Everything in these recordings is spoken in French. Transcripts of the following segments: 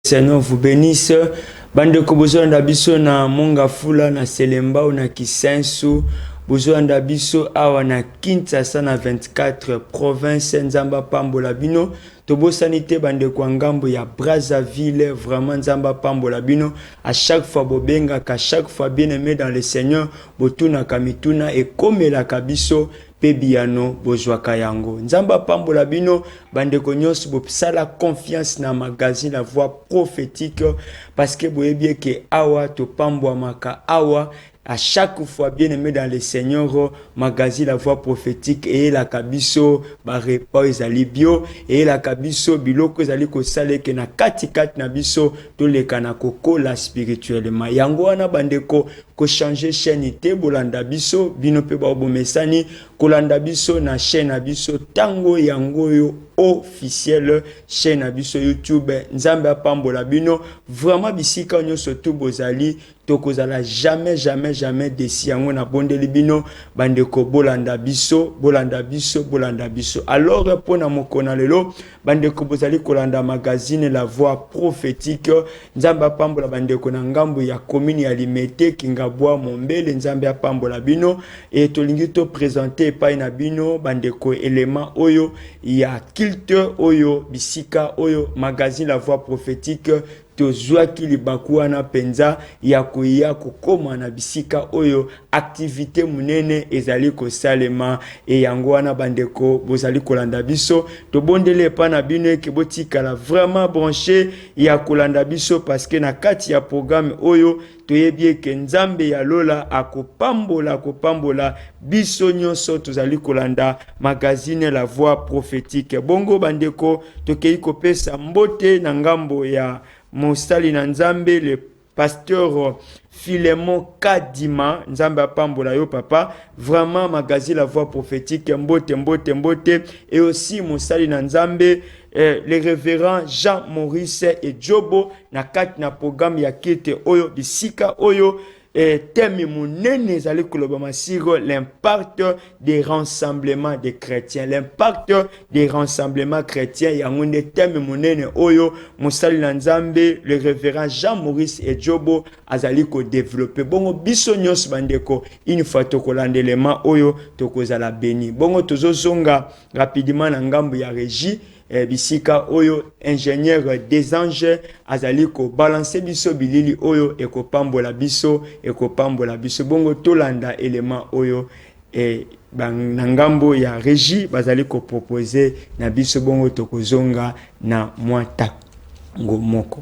Seigneur vous bénisse. Bande ko bozolanda biso na Mongafula na Selemba na Kisensu. Bozolanda biso awa na Kinshasa na 24 province Nzamba pambola bino. Tobo sanité bande kwa ngambo ya Brazzaville, vraiment Nzamba pambola bino. À chaque fois bobenga, qu'à chaque fois bien aimé dans le Seigneur, botuna kamituna et comme la kabiso pebiano bozwaka yango. Nzamba pambola bino bande ko nyos bo sala confiance na magazine La Voix prophétique parce que boye bien que awa to pamboa maka awa. À chaque fois, bien aimé dans le Seigneur, magazine La Voix prophétique et la kabiso barepa ezali bio et la kabiso biloko ezali ko sale ke na kati na biso to le kanako kola spirituellement. Yango wana bandeko ko changer chaîne te bolanda biso bino pe ba bomesani kolanda biso na chaîne abiso tango yango yo officiel chaîne abiso YouTube Nzambe apambola bino vraiment bisika nyonso to bozali tokozala jamais desi yango na bondeli bino bandeko bolanda biso. Alors pona mokona lelo bandeko bozali kolanda magazine La Voix prophétique Nzambe apambola bandeko na ngambo ya commune ya Limete Kingabwa Mombele Nzambe apambola bino et tolingi to présenter pa na bino bandeko élément oyo ya culte oyo bisika oyo magazine La Voix prophétique tozwaki libaku na penza ya koya kokoma na bisika oyo activité munene ezali ko salema e yango wana bandeko bozali kolanda biso to bondele pa na bino ke botikala vraiment branché ya kolanda biso parce que na kati ya programme oyo toyebi ke Nzambe ya lola akopambola biso nyonso tozali kolanda magazine La Voix prophétique. Bongo bandeko tokei kopesa mbote na ngambo ya Mostali na Nzambe le pasteur Philemon Kadima Nzambe apambola yo papa vraiment magazine La Voix prophétique mbote et aussi Mostali na Nzambe le révérend Jean-Maurice et Jobo na kati na programme ya kete oyo bisika oyo thème munene zali koloba masiro l'impact des rassemblements des chrétiens, l'impact des rassemblements chrétiens yangonde thème munene oyo Mosali na Nzambe le révérend Jean-Maurice et Jobo azali ko développer bongo biso nyos bandeko une fois tokolandelema oyo tokozala béni bongo tozozonga rapidement na ngambo ya régie bisika oyo ingénieur des anges azali ko balancer biso bilili oyo ekopambola biso bongo tolanda élément oyo na ngambo ya régie bazali ko proposer na biso bongo tokozonga na mwata ngomoko.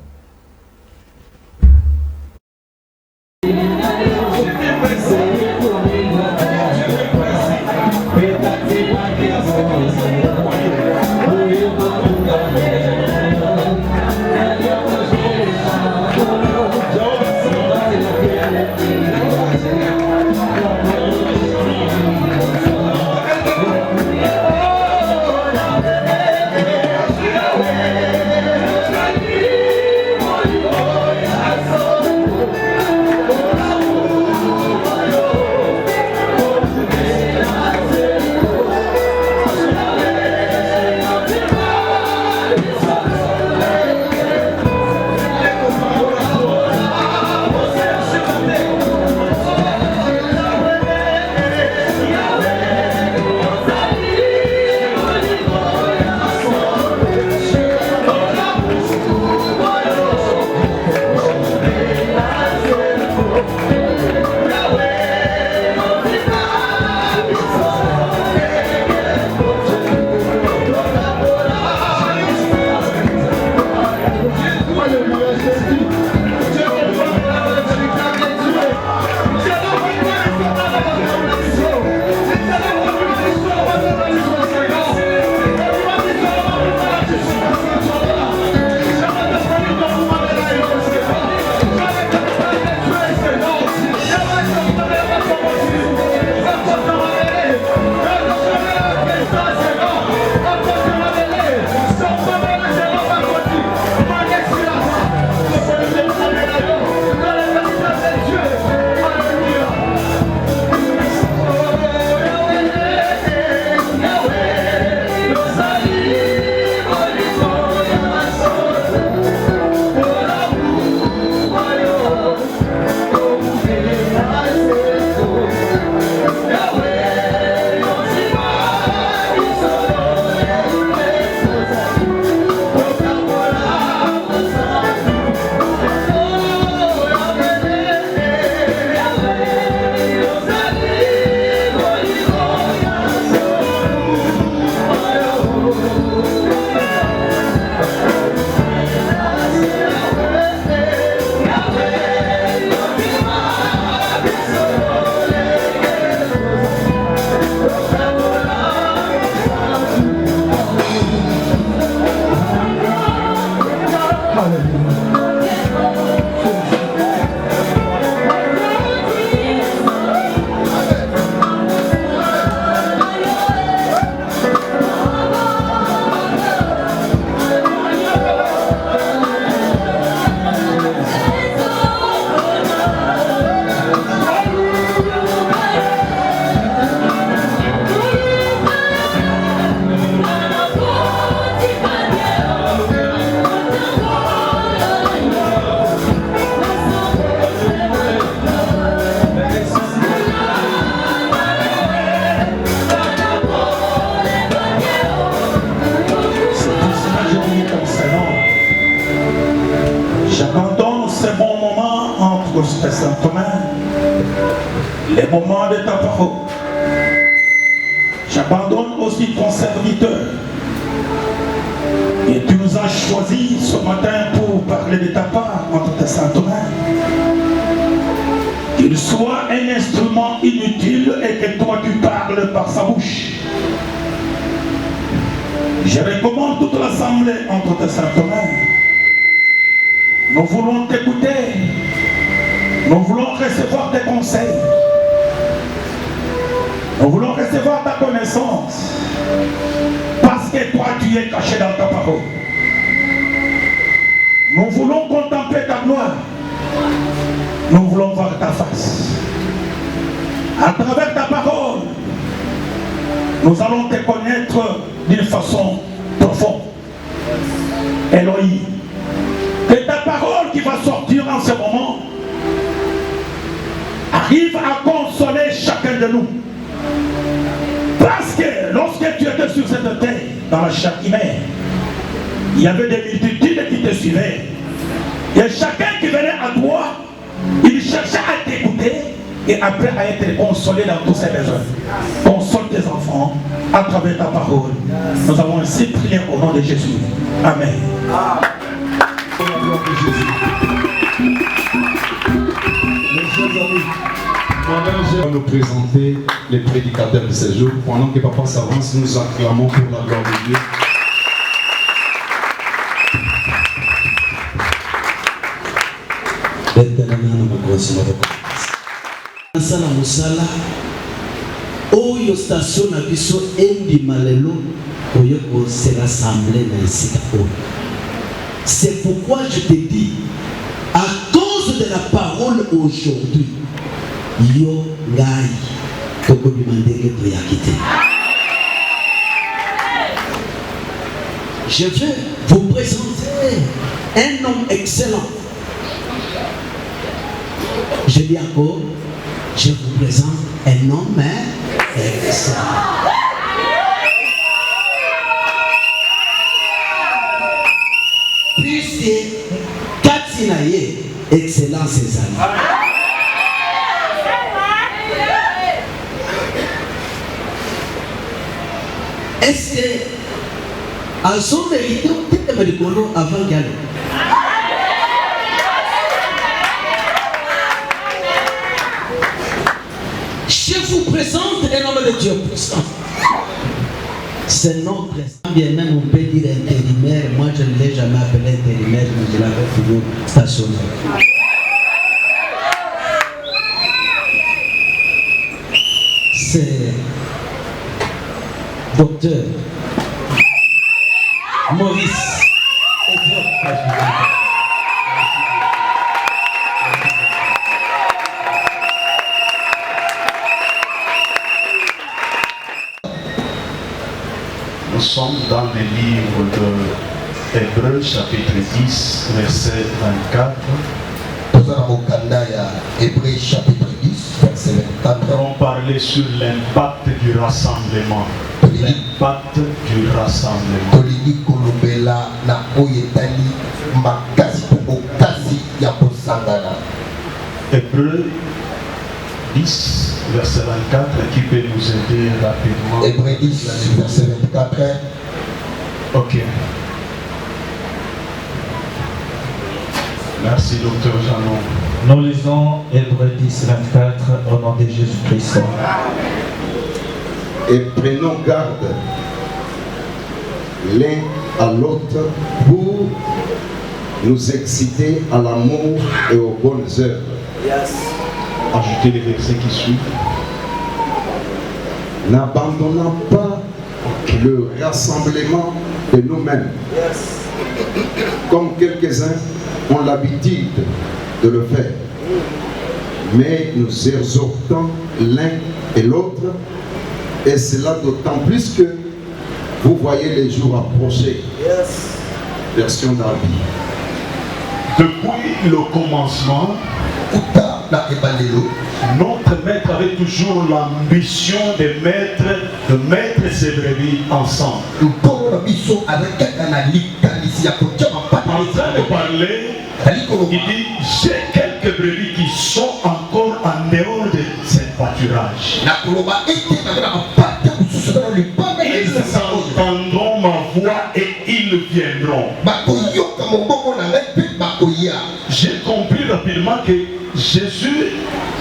aussi ton serviteur. Et tu nous as choisis ce matin pour parler de ta part entre tes saintes mains. Qu'il soit un instrument inutile et que toi tu parles par sa bouche. Je recommande toute l'assemblée entre tes saintes mains. Nous voulons t'écouter. Nous voulons recevoir tes conseils. Nous voulons recevoir ta connaissance. Parce que toi tu es caché dans ta parole. Nous voulons contempler ta gloire. Nous voulons voir ta face. À travers ta parole, nous allons te connaître d'une façon profonde. Elohim, que ta parole qui va sortir en ce moment arrive à consoler chacun de nous. Parce que lorsque tu étais sur cette terre, dans la chair humaine, il y avait des multitudes qui te suivaient. Et chacun qui venait à toi, il cherchait à t'écouter et après à être consolé dans tous ses besoins. Console tes enfants à travers ta parole. Nous avons ainsi prié au nom de Jésus. Amen. Moi-même, je vais nous présenter les prédicateurs de ce jour. Pendant que papa s'avance, nous acclamons pour la gloire de Dieu. Sala musala oyo station na biso endima lelo oyo ko se rassembler na sika oyo. C'est pourquoi je te dis, à cause de la parole aujourd'hui, yo ngai toko bimandeke to yakite. Je vais vous présenter un homme excellent. Je dis encore, je vous présente un homme excellent. Puisque Katinaye, excellent ses amis. Est-ce que à son vérité, peut-être me décollons avant Gallo? Je vous présente un homme de Dieu puissant. C'est notre bien même on peut dire intérimaire. Moi je ne l'ai jamais appelé intérimaire, mais je l'avais toujours stationné. C'est docteur Maurice Edouard. Nous sommes dans le livre de Hébreux chapitre 10, verset 24. Hébreux chapitre 10, verset 24. On parlait sur l'impact du rassemblement. L'impact du rassemblement. Hébreux 10, verset 24, qui peut nous aider rapidement? Hébreux 10, verset 24. Ok. Merci, docteur Janon. Nous lisons Hébreux 10, 24 au nom de Jésus-Christ. Et prenons garde l'un à l'autre pour nous exciter à l'amour et aux bonnes œuvres. Yes. Ajoutez les versets qui suivent. N'abandonnons pas le rassemblement de nous-mêmes, comme quelques-uns ont l'habitude de le faire, mais nous exhortons l'un et l'autre, et cela d'autant plus que vous voyez les jours approcher. Version d'Arbi. Depuis le commencement, notre maître avait toujours l'ambition de mettre ses brebis ensemble. En train de parler, il dit, j'ai quelques brebis qui sont encore en dehors de ce pâturage. Il ils viendront. J'ai compris rapidement que Jésus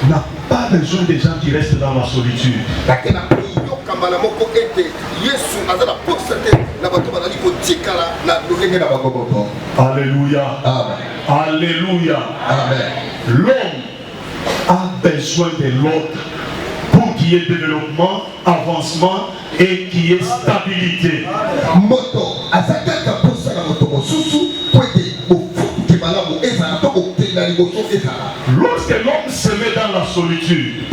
n'a pas besoin des gens qui restent dans la solitude. Alléluia. Amen. Alléluia. Amen. L'homme a besoin de l'autre pour qu'il y ait développement, avancement et qu'il y ait stabilité. Lorsque l'homme se met dans la solitude,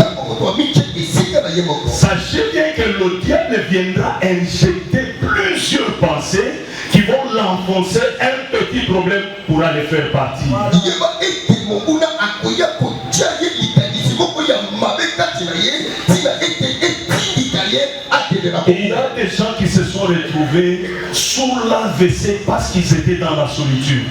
sachez bien que le diable viendra injecter plusieurs pensées qui vont l'enfoncer un petit problème pour aller faire partie. Et il y a des gens qui se sont retrouvés sous l'AVC parce qu'ils étaient dans la solitude.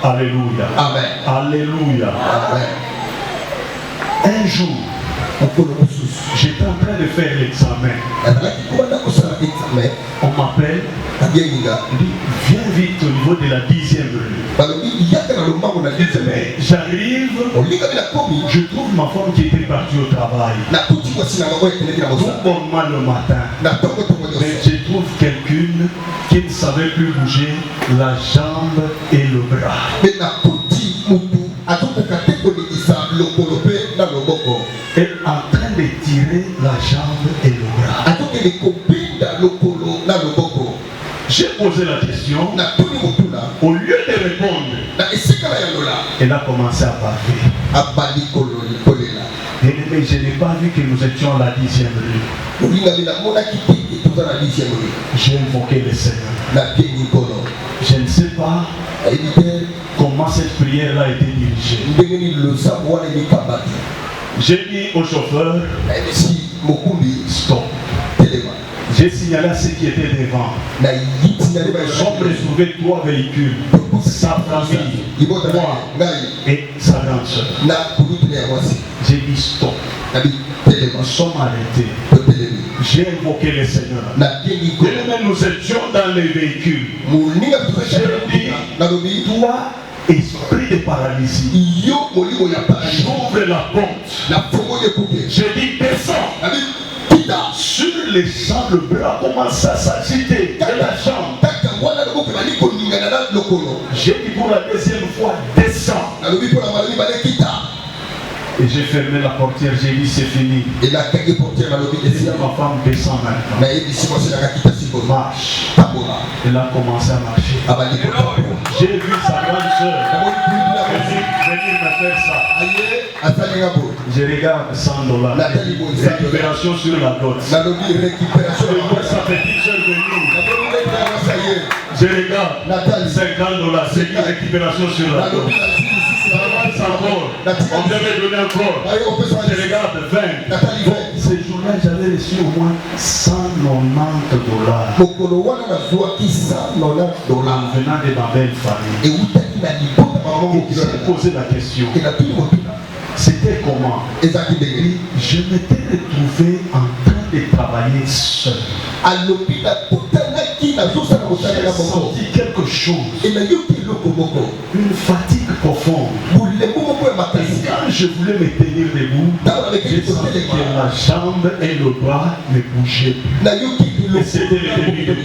Alléluia. Amen. Alléluia. Amen. Un jour, j'étais en train de faire l'examen. On m'appelle, on dit viens vite au niveau de la 10e rue. Mais j'arrive, je trouve ma femme qui était partie au travail. Tout bonnement le matin. Mais je trouve quelqu'une qui ne savait plus bouger la jambe et le bras. Et en train de tirer la jambe et le bras. J'ai posé la question. Au lieu de répondre, elle a commencé à parler. Mais je n'ai pas vu que nous étions à la 10e rue. J'ai invoqué le Seigneur. Je ne sais pas comment cette prière a été dirigée. J'ai dit au chauffeur, stop. J'ai signalé à ceux qui étaient devant. Ils ont retrouvé 3 véhicules. Sa famille, moi et sa grande soeur. J'ai dit stop. Nous sommes arrêtés. J'ai invoqué le Seigneur. Nous étions dans les véhicules. J'ai dit, toi, esprit de paralysie, j'ouvre la porte. J'ai dit, descends. Sur les champs, le bras commence à s'agiter de la jambe. J'ai dit pour la 2e fois, descends. Et j'ai fermé la portière, j'ai dit c'est fini. Et ma femme descend maintenant. Marche. Elle a commencé à marcher. J'ai vu sa grande soeur venir me faire ça. Je regarde $100. Récupération sur la dot. Sa petite soeur venue. Je regarde $50. C'est une récupération sur la dot. Encore. On devait donner encore. Je regarde 20. Ce jour-là, j'avais reçu au moins $190. En venant de ma belle famille. Et j'ai posé la question. C'était comment? Je m'étais retrouvé en train de travailler seul. J'ai senti quelque chose. Une fatigue profonde. Quand je voulais me tenir debout, j'ai senti que la jambe et le bras ne bougeaient plus. Et c'était le début de tout.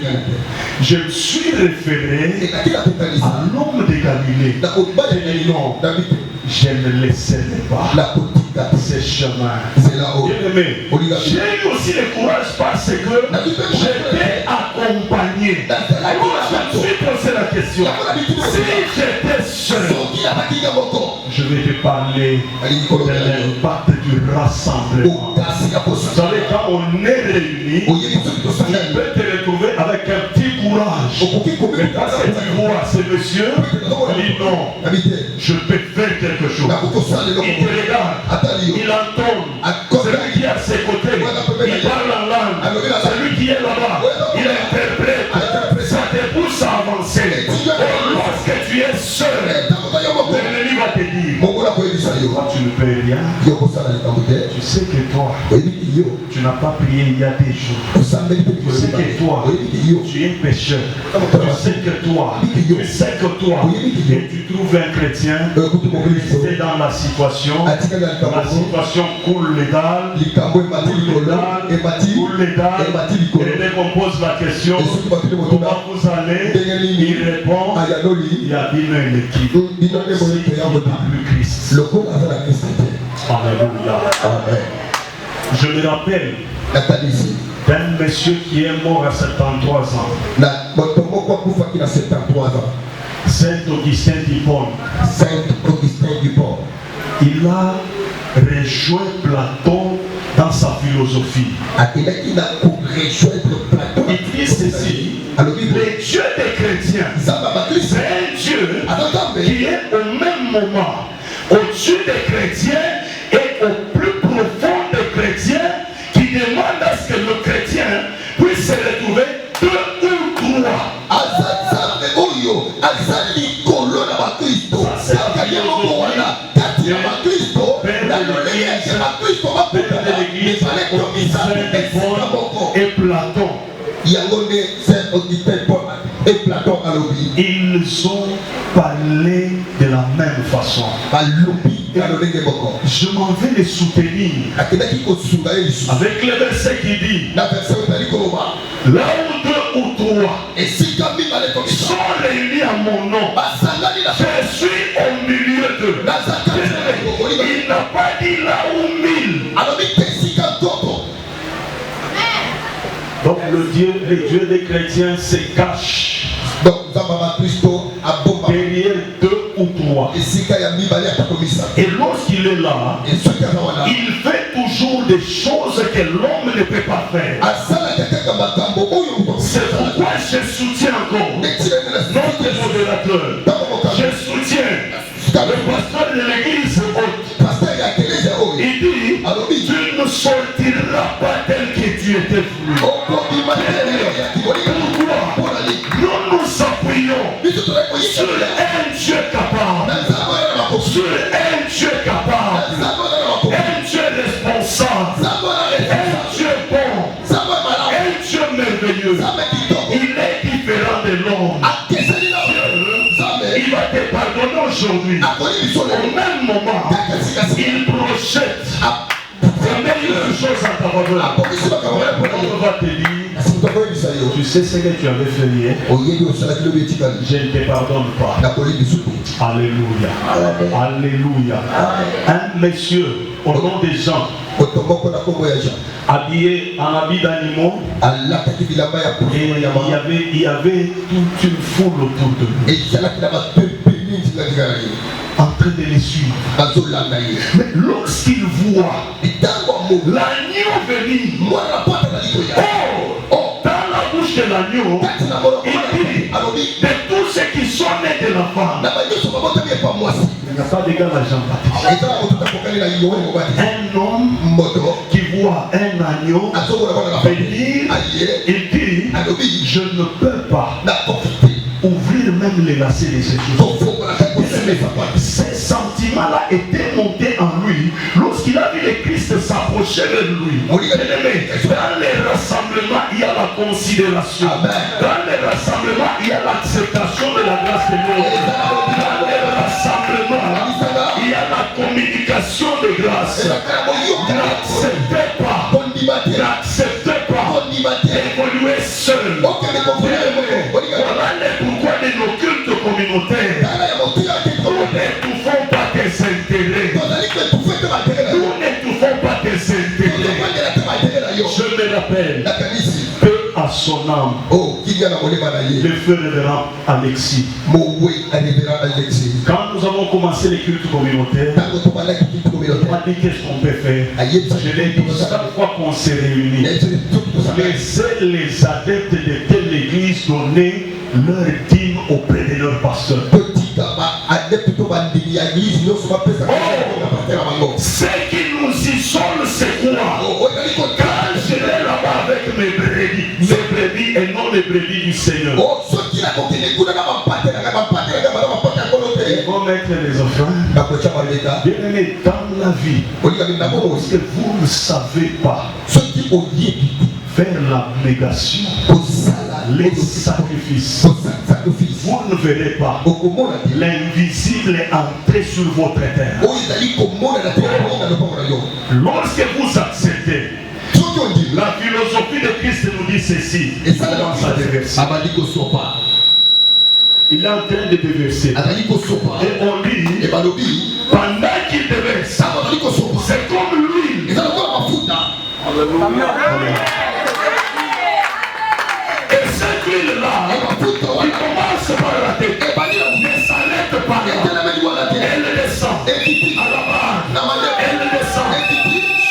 Je me suis référé à l'homme de Galilée. Non, je ne laisserai pas ce chemin. Bien-aimé, j'ai eu aussi le courage parce que j'étais accompagné. Alors je me suis posé la question. Si j'étais seul, je vais te parler de l'impact du rassemblement. Vous savez, quand on est réunis, tu peux te retrouver avec un petit courage. Mais quand tu vois ce monsieur, il dit non, je peux faire quelque chose. Il te regarde, il entend, celui qui est à ses côtés, il parle en langue, celui qui est là-bas, il interprète, ça te pousse à avancer. Or, lorsque tu es seul, l'ennemi va te dire, toi tu ne peux rien. rien. Tu sais que toi, tu n'as pas prié il y a des jours. Tu sais que toi, tu es un pécheur. Tu sais que toi, et tu trouves un chrétien resté dans la situation coule les dalles, et dès qu'on pose la question, comment vous allez, il répond, il y a une équipe. Il n'y a plus Christ. Alléluia. Je me rappelle d'un monsieur qui est mort à 73 ans. Saint-Augustin d'Hippone. Il a rejoint Platon dans sa philosophie. Il dit ceci: le Dieu des chrétiens, c'est un Dieu qui est au même moment au-dessus des chrétiens et au plus profond des chrétiens, qui demande à ce que le chrétien puisse se retrouver deux ou trois. Et Platon. Ils ont parlé de la même façon. Je m'en vais les soutenir avec le verset qui dit: là où deux ou trois sont réunis à mon nom, je suis au milieu d'eux. Il n'a pas dit là où 1000. Donc le Dieu des chrétiens se cache derrière deux ou trois. Et lorsqu'il est là, il fait toujours des choses que l'homme ne peut pas faire. C'est pourquoi je soutiens encore notre modérateur. Je soutiens le pasteur de l'église haute. Il dit: tu ne sortiras pas tel que tu étais venu. Pourquoi? Nous nous appuyons sur un Dieu capable, sur un Dieu capable, un Dieu responsable, un Dieu bon, un Dieu merveilleux. Il est différent de l'homme. Il va te pardonner aujourd'hui. Au même moment, il projette la meilleure chose à ta faveur. On va te dire: tu sais ce que tu avais fait hier, je ne te pardonne pas. Alléluia. Alléluia. Un monsieur au nom des gens, habillé en habit d'animaux, et il y avait toute une foule autour de lui, en train de les suivre. Mais lorsqu'il voit l'agneau venir, dans la bouche de l'agneau, il dit: de tous ceux qui sont nés de la femme, il n'y a pas d'égal à Jean-Baptiste. Un homme qui voit un agneau venir, il dit: je ne peux pas ouvrir même les lacets de ses choses. Ces sentiments-là étaient montés en lui lorsqu'il a vu le Christ s'approcher de lui. Dans les rassemblements, il y a la considération. Dans les rassemblements, il y a l'acceptation de la grâce de Dieu. Dans les rassemblements, il y a la communication de grâce. N'acceptez pas d'évoluer seul. Voilà pourquoi de nos cultes communautaires, nous n'étouffons pas tes intérêts. Nous n'étouffons pas tes intérêts. Je me rappelle, peu à son âme, le feu révérend Alexis. Quand nous avons commencé les cultes communautaires, on a dit: qu'est-ce qu'on peut faire? Je l'ai dit, chaque fois qu'on s'est réunis, laissez les adeptes de telle église donner leur dîme auprès de leur pasteur. Ce qui nous isole, c'est quoi? Quand je vais là-bas avec mes brebis et non les brebis du Seigneur, ils vont mettre les offrandes. frères, bien-aimés, dans la vie, parce que vous ne savez pas faire l'abnégation, les sacrifices, vous ne verrez pas l'invisible entrer sur votre terre. Lorsque vous acceptez, la philosophie de Christ nous dit ceci. Il commence à déverser. Il est en train de déverser. Et on dit, pendant qu'il déverse, c'est comme l'huile. Et cette huile-là, il commence par la tête. Mais ça n'aide pas. Elle descend à la barre. Elle descend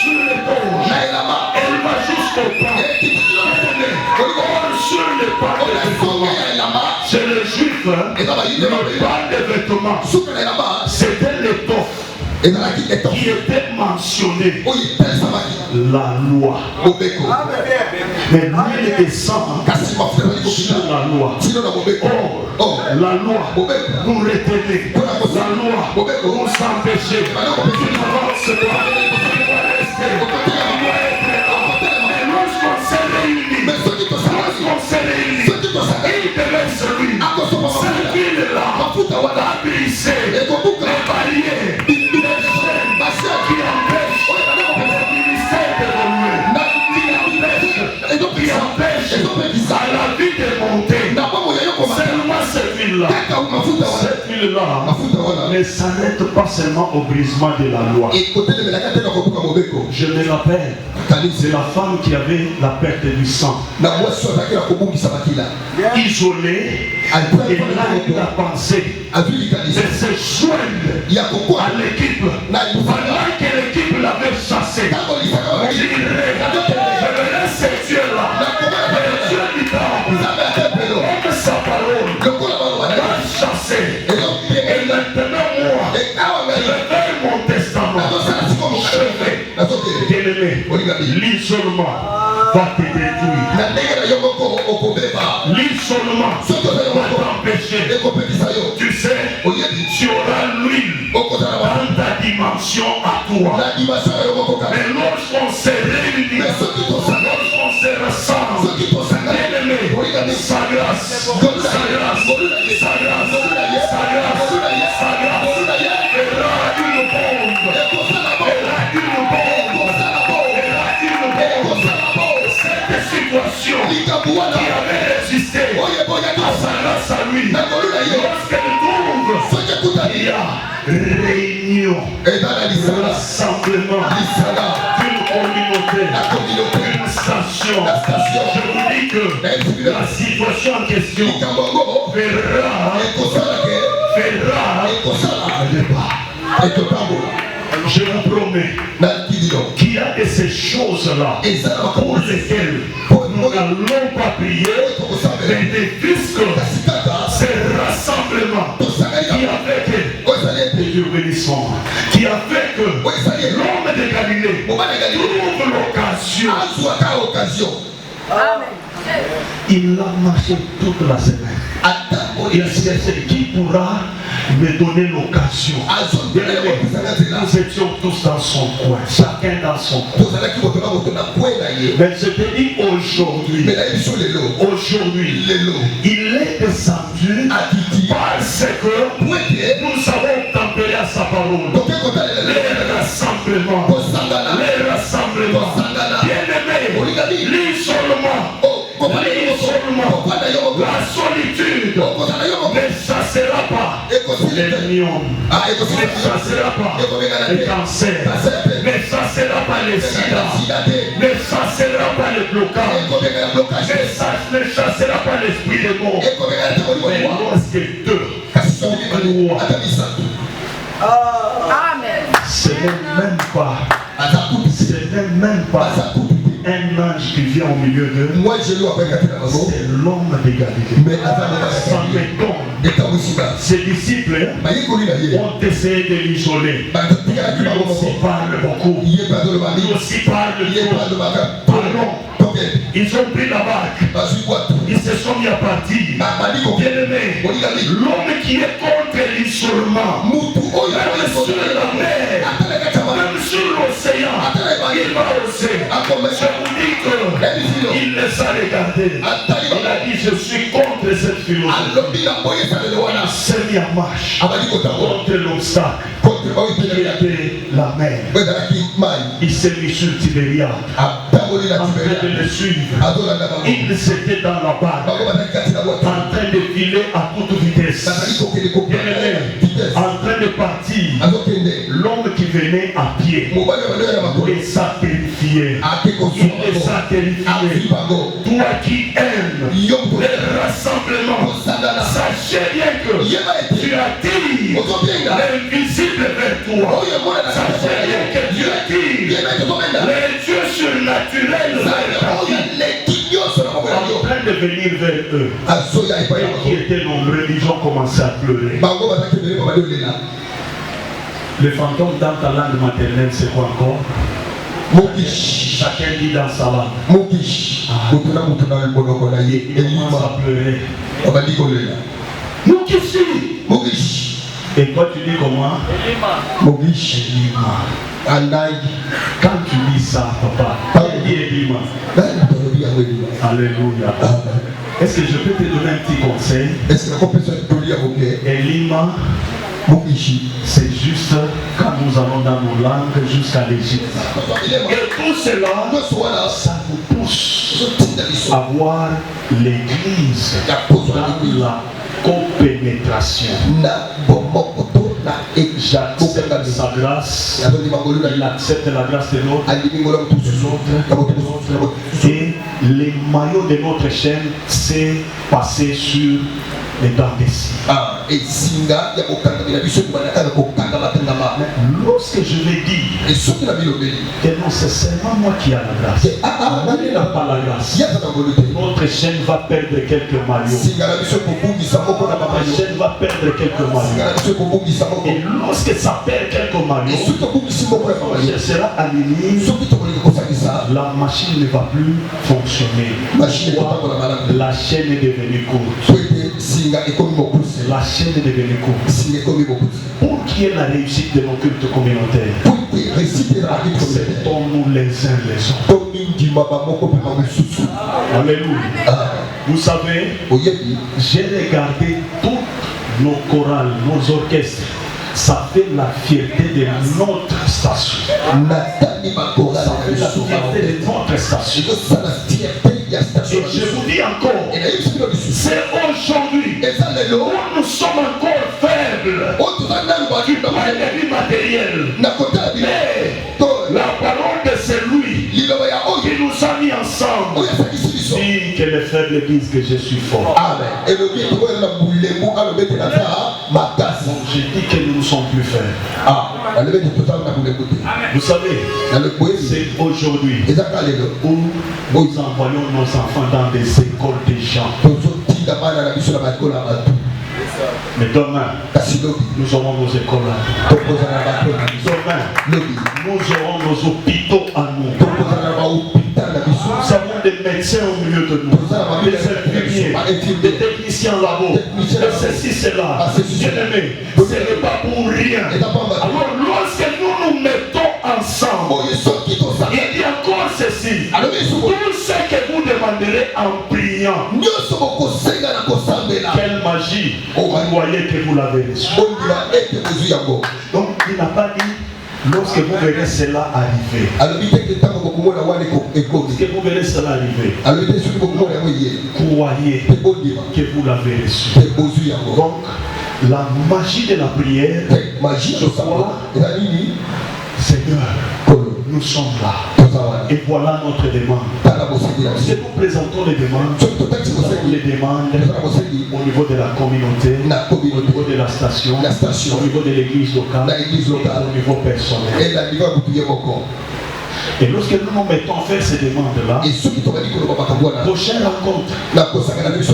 sur les gorges. Elle va jusqu'au pas. Sur les pas de vêtements. Chez les Juifs, le pas de vêtements, c'était l'étoffe qui était mentionné. La loi. Mais l'huile descend sur la loi. Or, la loi nous retenait. La loi nous empêchait. Tu n'avances pas. Mais lorsqu'on s'est réunis, il devait celui cette ville-là a brisé les barrières, les chaînes qui empêchent le ministère d'évoluer, qui empêchent à la vie de monter. Seulement cette ville-là ne s'arrête pas seulement au brisement de la loi. Je me rappelle, c'est la femme qui avait la perte du sang. Isolée, et là il a pensé de se joindre à l'équipe. Pendant que l'équipe l'avait chassé, il je verrai ces dieux-là, les dieux du temple, comme sa parole, l'a chassé. Et maintenant moi, je fais mon testament. Bien-aimé, l'isolement va te détruire. L'isolement va t'empêcher. Tu sais, tu auras l'huile dans ta dimension à toi. Mais lorsqu'on se réunit, lorsqu'on se rassemble, bien-aimé, sa grâce, sa grâce, sa grâce, sa grâce, sa grâce fera une bombe. Cette situation qui avait résisté à sa grâce à lui, lorsqu'elle trouve, il y a réunion, rassemblement d'une communauté, une station. Je vous dis que la situation en question fera un débat. Je vous promets qu'il y a de ces choses-là pour lesquelles nous n'allons pas prier, mais des risques, ces rassemblements qui a fait que Dieu bénissons, qui a fait que l'homme de Galilée trouve l'occasion. Il a marché toute la semaine. Il a cherché qui pourra me donner l'occasion. Nous étions tous dans son coin, chacun dans son coin. Mais je te dis aujourd'hui, il est descendu parce que nous avons tempéré à sa parole. Les rassemblements, bien-aimés, l'isolement, la solitude ne chassera pas les lions, ne chassera pas les cancers, ne chassera pas les sida, ne chassera pas les blocages, ne chassera pas l'esprit de mort. Mais lorsque deux ou trois, ce n'est même pas un ange qui vient au milieu d'eux. C'est l'homme de Galilée. Ça m'étonne. Ses disciples ont essayé de l'isoler. Lui aussi parle beaucoup. Lui aussi parle beaucoup. Parlons. Ils ont pris la barque. Ils se sont mis à partir. Bien-aimé, l'homme qui est contre l'isolement, même sur la mer, même sur l'océan, il va oser. Je vous dis qu'il les a regardés. Il a dit, je suis contre cette philosophie. Il s'est mis en marche contre l'obstacle. Il était la mer. Il s'est mis sur Tibériade, en train de le suivre. Il était dans la barque, en train de filer à toute vitesse. En train de partir. L'homme qui venait à pied les a terrifiés. Il les a terrifiés. Toi qui aimes les rassemblements, sachez bien que tu attires l'invisible vers toi. Sachez bien que tu attires les dieux surnaturels vers toi. En train de venir vers eux, et qui étaient nombreux, ils ont commencé à pleurer. Le fantôme dans ta langue maternelle, c'est quoi encore? Chacun dit dans sa langue. Il commence à pleurer. Et toi tu dis comment? Elima. Quand tu dis ça, papa, tu dis Elima. Alléluia. Est-ce que je peux te donner un petit conseil? Elima, c'est juste quand nous allons dans nos langues jusqu'à l'Égypte. Et tout cela, ça nous pousse à voir l'Église dans la copénétration. J'accepte sa grâce, il accepte la grâce de l'autre, et les maillots de notre chaîne s'est passé sur les dents des cils. Lorsque je vais dire que non, c'est seulement moi qui ai la grâce, lui n'a pas la grâce, notre chaîne va perdre quelques maillots. Notre chaîne va perdre quelques maillots. Et lorsque ça perd quelques maillots, ce sera aligné, la machine ne va plus fonctionner. La chaîne est devenue courte. La chaîne est devenue courte. Pour qu'il y ait la réussite de nos cultes communautaires, acceptons-nous les uns les autres. Alléluia. Vous savez, j'ai regardé toutes nos chorales, nos orchestres. Ça fait la fierté de notre station. Ça fait la fierté de notre station. Et je vous dis encore, c'est aujourd'hui où nous sommes encore faibles du point de vue matériel. Mais la parole de celui qui nous a mis ensemble dit que les faibles disent que je suis fort. Amen. Donc j'ai dit que nous ne sommes plus faibles. Vous savez, c'est aujourd'hui où nous envoyons nos enfants dans des écoles des gens. Mais demain, nous aurons nos écoles là. Demain, nous aurons nos hôpitaux à nous. Nous avons des médecins au milieu de nous, des infirmiers, des techniciens labo, ceci, cela. Bien-aimés, ce n'est pas pour rien. Alors lorsque nous nous mettons ensemble, il y a encore ceci. Tout ce que vous demanderez en priant, quelle magie, vous voyez que vous l'avez reçu. Donc il n'a pas dit lorsque vous verrez cela arriver. Lorsque vous verrez cela arriver, croyez que vous l'avez reçu. Donc la magie de la prière, je crois, Seigneur, nous sommes là. Et voilà notre demande. Si nous présentons les demandes, nous avons les demandes au niveau de la communauté, au niveau de la station, au niveau de l'église locale, et au niveau personnel. Et lorsque nous nous mettons à faire ces demandes-là, la prochaine rencontre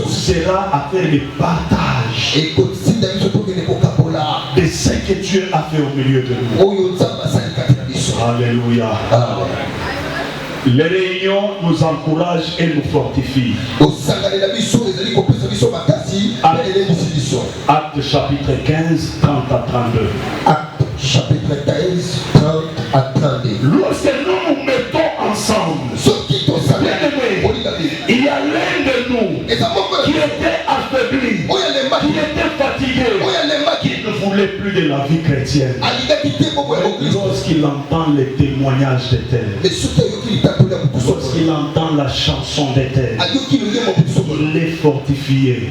sera à faire le partage de ce que Dieu a fait au milieu de nous. Alléluia. Les réunions nous encouragent et nous fortifient. Acte chapitre 15, 30 à 32. Acte chapitre 15, 30 à 32. Lorsque nous nous mettons ensemble, il y a l'un de nous qui était affaibli, qui était fatigué, qui ne voulait plus de la vie chrétienne. Lorsqu'il entend les témoignages d'Éther, lorsqu'il entend la chanson d'Éther, il est fortifié.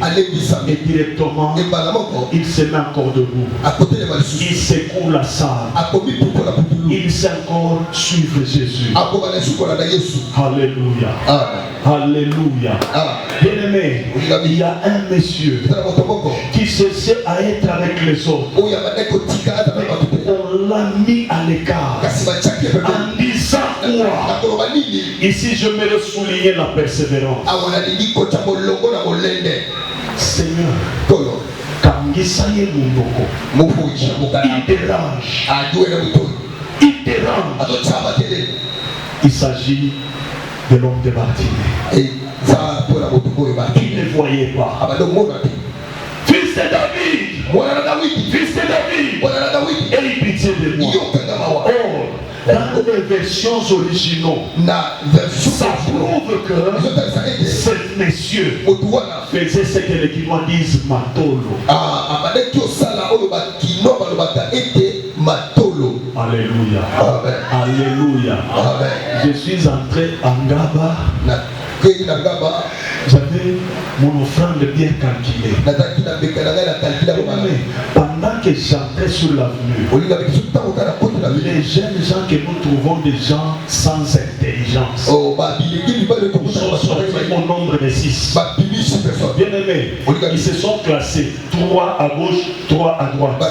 Et directement, il se met encore debout. Il secoue la salle. Il sait encore suivre Jésus. Alléluia. Alléluia. Bien-aimé, il y a un monsieur qui cessait à être avec les autres. On l'a mis à l'écart en disant quoi? Ici, je me souligner la persévérance. Seigneur, Kangisaye Mundoko, il dérange. Il dérange. Il s'agit de l'homme de Bartimée. Il ne voyait pas. Fils de David, fils de David, aie pitié de moi. Or, dans les versions originaux, ça prouve que ce monsieur faisait ce que les Quinois disent matolo. Alléluia. Alléluia. Je suis entré en Gaba. J'avais mon offrande bien calculée. Pendant que j'entrais sur l'avenue, les jeunes gens que nous trouvons des gens sans intelligence, nous sommes sortis au nombre de 6. Bien aimés, ils se sont classés 3 à gauche, 3 à droite.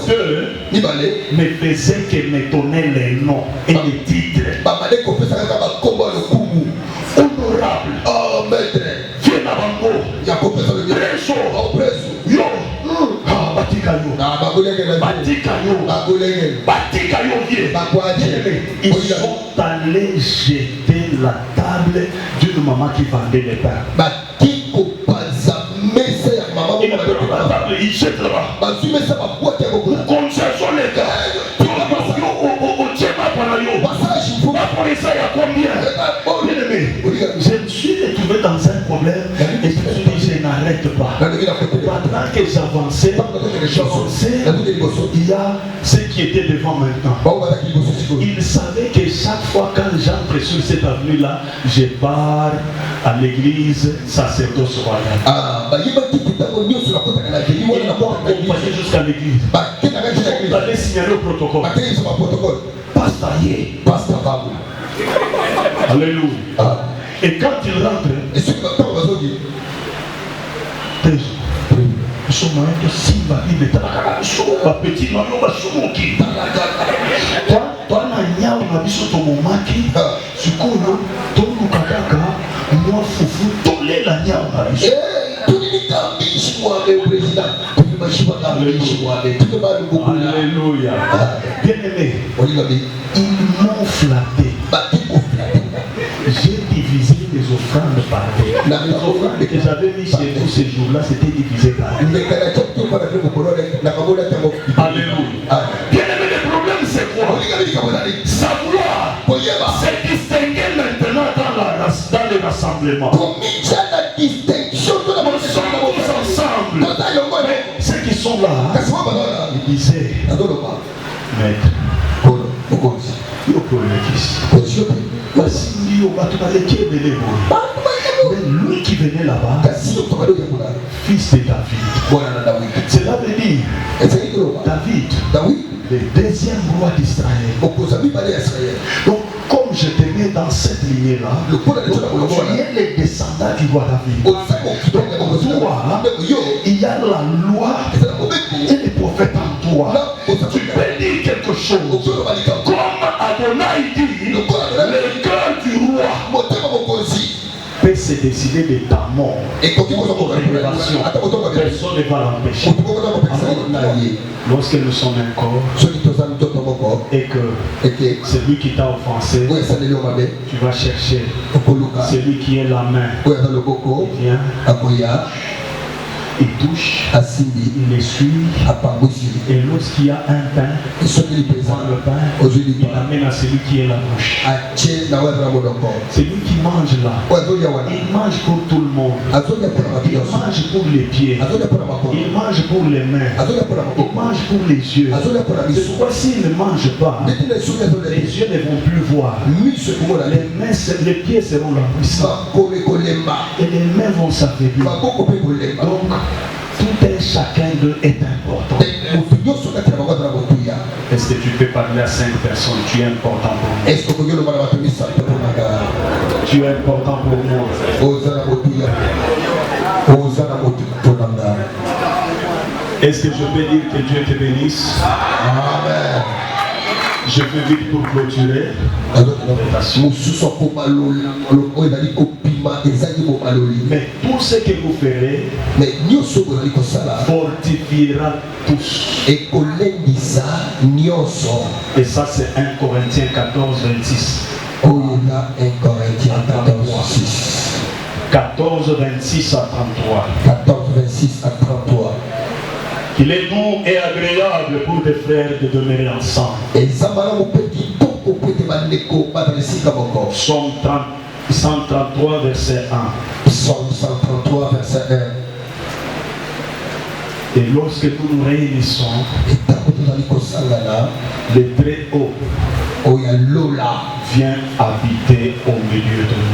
Deux me faisaient que me donner les noms et les titres. Honorable, oh maître, viens à Bango, preso, yo, Batikayo, ils sont allés jeter la table d'une maman qui vendait les pains. Ils jettent là-bas. Nous conservons les gars. Je me suis retrouvé dans un problème et je me suis dit je n'arrête pas. Pendant que j'avançais, il y a ceux qui étaient devant maintenant. Ils savaient que chaque fois quand j'entre sur cette avenue-là, je pars à l'église sacerdoce royale. Ils m'ont accompagné jusqu'à l'église. Ils allaient signaler au protocole. Alléluia. Et quand il rentre, ils sont de Simba, il est à petit qui. Toi, Nanya, on a vu sur ton momaki, Sukono, ton Lukakaka, moi, Foufou, ton lait, la Nya, on a vu. Alléluia. Bien aimé, ils m'ont flatté. J'ai divisé les offrandes par deux. Les offrandes que j'avais mis chez vous ces jours-là, c'était divisé par deux. Alléluia. Bien aimé, le problème c'est quoi? Savoir se distinguer maintenant dans le rassemblement. Ensemble. Ceux qui sont là, ils disaient, maître, mais lui qui venait là-bas, fils de David. Cela veut dire David, le deuxième roi d'Israël. Donc, comme je te mets dans cette lignée-là, tu es les descendants du roi David. Donc, toi, il y a la loi et les prophètes en toi. Tu peux dire quelque chose. Comme Adonai dit, le cœur du roi se décider de ta mort, ton révélation, personne ne va l'empêcher. Alors, lorsque nous sommes un corps et que c'est lui qui t'a offensé, tu vas chercher celui qui est la main. Il vient, il touche, il essuie, et lorsqu'il y a un pain, il prend le pain, il l'amène à celui qui est la bouche. Celui qui mange là, il mange pour tout le monde. Il mange pour les pieds, il mange pour les mains, il mange pour les yeux. Cette fois-ci, il ne mange pas. Les yeux ne vont plus voir. Les pieds seront là. Et les mains vont s'affaiblir. Donc, tout un chacun d'eux est important. Est-ce que tu peux parler à 5 personnes? Tu es important pour moi. Tu es important pour moi. Est-ce que je peux dire que Dieu te bénisse? Amen. Je peux vite pour clôturer. Mais tout ce que vous ferez fortifiera tous. Et ça c'est 1 Corinthiens 14, 26. 14, 26 à 33. 14, 26 à 33. Il est bon et agréable pour des frères de demeurer ensemble. Psaume 133, verset 1. Psaume 133, verset 1. Et lorsque nous nous réunissons, le très haut vient habiter au milieu de nous.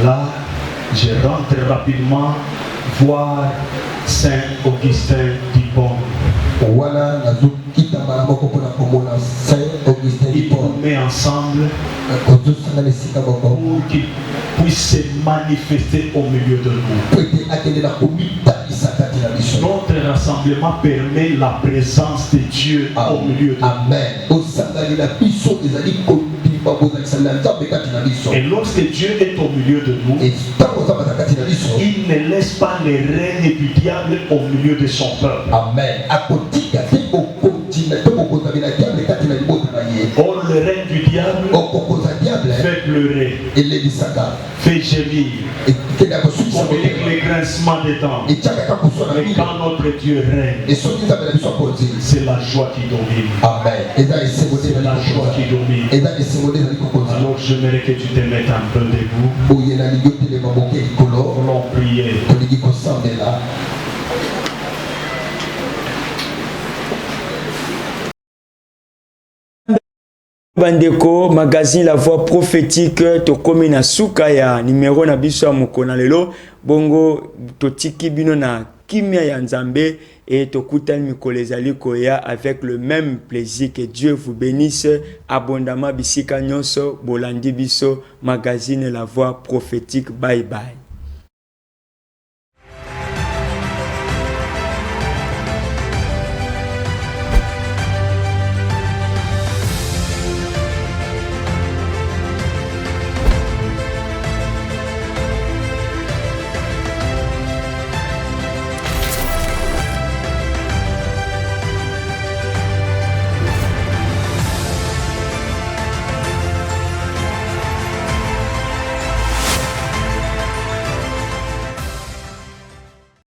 Là, je rentre rapidement voir Saint Augustin d'Hippone. Il nous met ensemble pour qu'il puisse se manifester au milieu de nous. Notre rassemblement permet la présence de Dieu au milieu de nous. Amen. Et lorsque Dieu est au milieu de nous, il ne laisse pas les règnes du diable au milieu de son peuple. Amen. Or, le règne du diable fait pleurer, fait gémir, communique les grincements des dents. Mais quand notre Dieu règne, c'est la joie qui domine. Amen. C'est la joie qui domine. Alors j'aimerais que tu te mettes un peu debout. Allons prier. Bandeko magazine La Voix Prophétique tokomi na suka ya numéro na biso ya mokona lelo bongo totiki bino na kimia ya Nzambe et tokutani mikolo ezali koya avec le même plaisir. Que Dieu vous bénisse abondamment bisika nyonso bolandi biso magazine La Voix Prophétique. Bye bye.